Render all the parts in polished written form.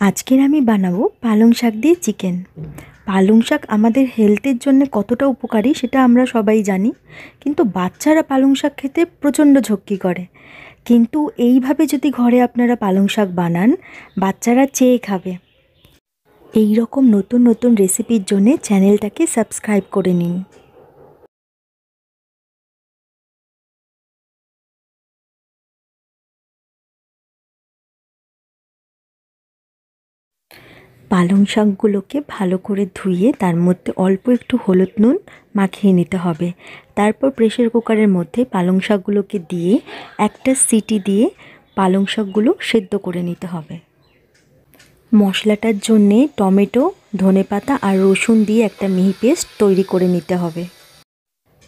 আজকের আমি বানাবো পালং শাক দিয়ে চিকেন। পালং শাক আমাদের হেলথের জন্য কতটা উপকারী সেটা আমরা সবাই জানি, কিন্তু বাচ্চারা পালং শাক খেতে প্রচণ্ড ঝক্কি করে। কিন্তু এইভাবে যদি ঘরে আপনারা পালং শাক বানান, বাচ্চারা চেয়ে খাবে। এই রকম নতুন নতুন রেসিপির জন্য চ্যানেলটাকে সাবস্ক্রাইব করে নিন। পালং শাকগুলোকে ভালো করে ধুয়ে তার মধ্যে অল্প একটু হলুদ নুন মাখিয়ে নিতে হবে। তারপর প্রেসার কুকারের মধ্যে পালং শাকগুলোকে দিয়ে একটা সিটি দিয়ে পালং শাকগুলো সেদ্ধ করে নিতে হবে। মশলাটার জন্যে টমেটো, ধনেপাতা আর রসুন দিয়ে একটা মিহি পেস্ট তৈরি করে নিতে হবে।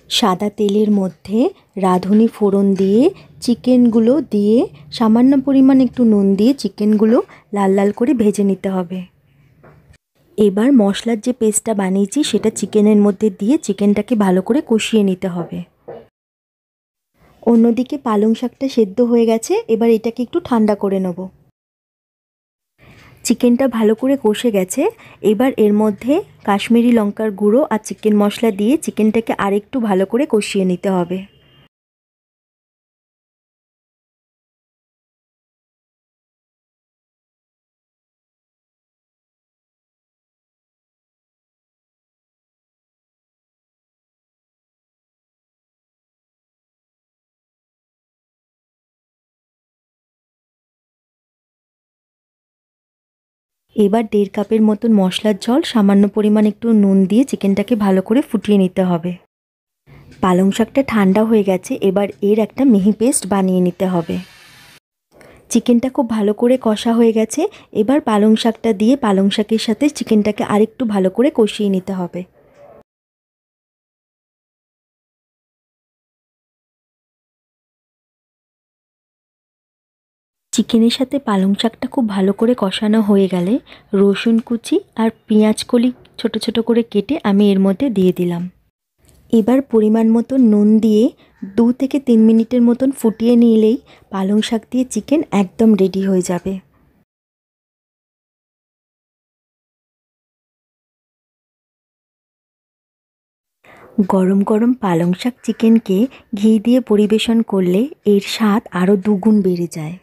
সাদা তেলের মধ্যে রাঁধুনি ফোড়ন দিয়ে চিকেনগুলো দিয়ে সামান্য পরিমাণ একটু নুন দিয়ে চিকেনগুলো লাল লাল করে ভেজে নিতে হবে। এবার মশলার যে পেস্টটা বানিয়েছি সেটা চিকেনের মধ্যে দিয়ে চিকেনটাকে ভালো করে কষিয়ে নিতে হবে। অন্যদিকে পালং শাকটা সেদ্ধ হয়ে গেছে, এবার এটাকে একটু ঠান্ডা করে নেব। চিকেনটা ভালো করে কষে গেছে, এবার এর মধ্যে কাশ্মীরি লঙ্কার গুঁড়ো আর চিকেন মশলা দিয়ে চিকেনটাকে আরেকটু ভালো করে কষিয়ে নিতে হবে। এবার 1.5 কাপের মতন মশলার জল সামান্য পরিমাণ একটু নুন দিয়ে চিকেনটাকে ভালো করে ফুটিয়ে নিতে হবে। পালং শাকটা ঠান্ডা হয়ে গেছে, এবার এর একটা মিহি পেস্ট বানিয়ে নিতে হবে। চিকেনটা খুব ভালো করে কষা হয়ে গেছে, এবার পালং শাকটা দিয়ে পালং শাকের সাথে চিকেনটাকে আরেকটু ভালো করে কষিয়ে নিতে হবে। চিকেনের সাথে পালং শাকটা খুব ভালো করে কষানো হয়ে গেলে রসুন কুচি আর পেঁয়াজ কলি ছোট ছোট করে কেটে আমি এর মধ্যে দিয়ে দিলাম। এবার পরিমাণ মতো নুন দিয়ে 2 থেকে 3 মিনিটের মতন ফুটিয়ে নিলেই পালং শাক দিয়ে চিকেন একদম রেডি হয়ে যাবে। গরম গরম পালং শাক চিকেনকে ঘি দিয়ে পরিবেশন করলে এর স্বাদ আরও দুগুণ বেড়ে যায়।